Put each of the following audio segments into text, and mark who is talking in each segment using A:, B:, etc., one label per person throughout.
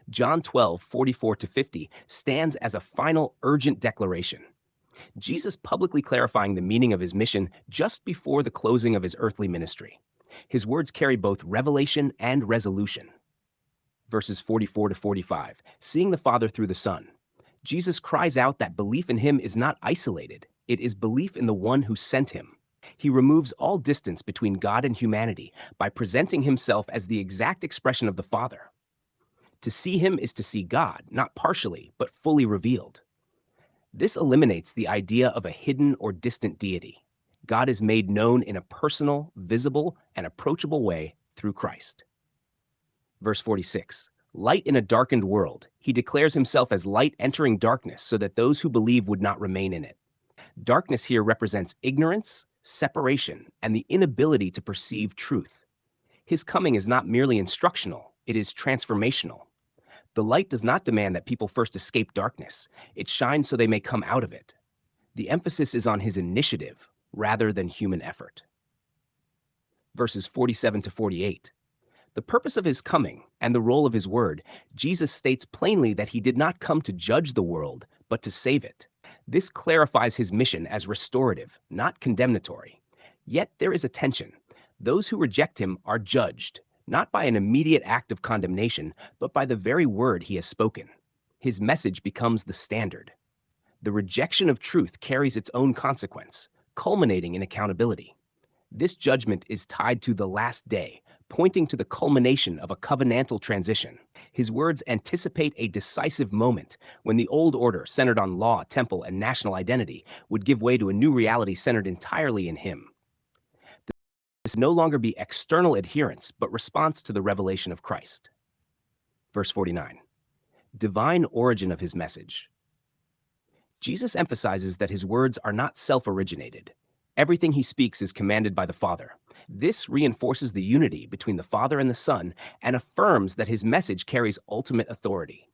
A: John 12:44-50 stands as a final urgent declaration. Jesus publicly clarifying the meaning of his mission just before the closing of his earthly ministry. His words carry both revelation and resolution. Verses 44-45, seeing the Father through the Son. Jesus cries out that belief in him is not isolated, it is belief in the one who sent him. He removes all distance between God and humanity by presenting himself as the exact expression of the Father. To see him is to see God, not partially, but fully revealed. This eliminates the idea of a hidden or distant deity. God is made known in a personal, visible, and approachable way through Christ. Verse 46, light in a darkened world. He declares himself as light entering darkness so that those who believe would not remain in it. Darkness here represents ignorance, separation, and the inability to perceive truth. His coming is not merely instructional, it is transformational. The light does not demand that people first escape darkness. It shines so they may come out of it. The emphasis is on his initiative rather than human effort. Verses 47-48. The purpose of his coming and the role of his word, Jesus states plainly that he did not come to judge the world, but to save it. This clarifies his mission as restorative, not condemnatory. Yet there is a tension. Those who reject him are judged, not by an immediate act of condemnation, but by the very word he has spoken. His message becomes the standard. The rejection of truth carries its own consequence, culminating in accountability. This judgment is tied to the last day, pointing to the culmination of a covenantal transition. His words anticipate a decisive moment when the old order, centered on law, temple, and national identity, would give way to a new reality centered entirely in him. This no longer be external adherence, but response to the revelation of Christ. Verse 49. Divine origin of his message. Jesus emphasizes that his words are not self-originated. Everything he speaks is commanded by the Father. This reinforces the unity between the Father and the Son and affirms that his message carries ultimate authority.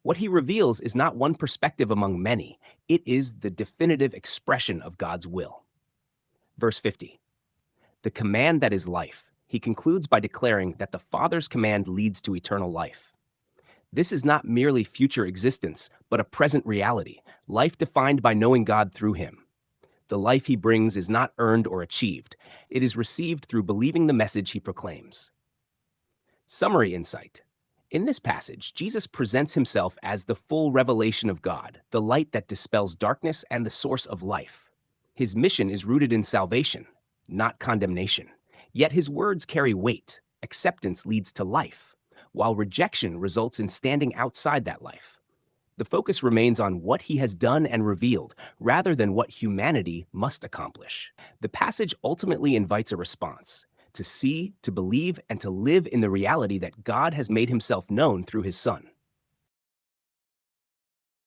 A: What he reveals is not one perspective among many. It is the definitive expression of God's will. Verse 50. The command that is life. He concludes by declaring that the Father's command leads to eternal life. This is not merely future existence, but a present reality, life defined by knowing God through him. The life he brings is not earned or achieved. It is received through believing the message he proclaims. Summary insight. In this passage, Jesus presents himself as the full revelation of God, the light that dispels darkness and the source of life. His mission is rooted in salvation, not condemnation. Yet his words carry weight. Acceptance leads to life, while rejection results in standing outside that life. The focus remains on what he has done and revealed, rather than what humanity must accomplish. The passage ultimately invites a response: to see, to believe, and to live in the reality that God has made himself known through his Son.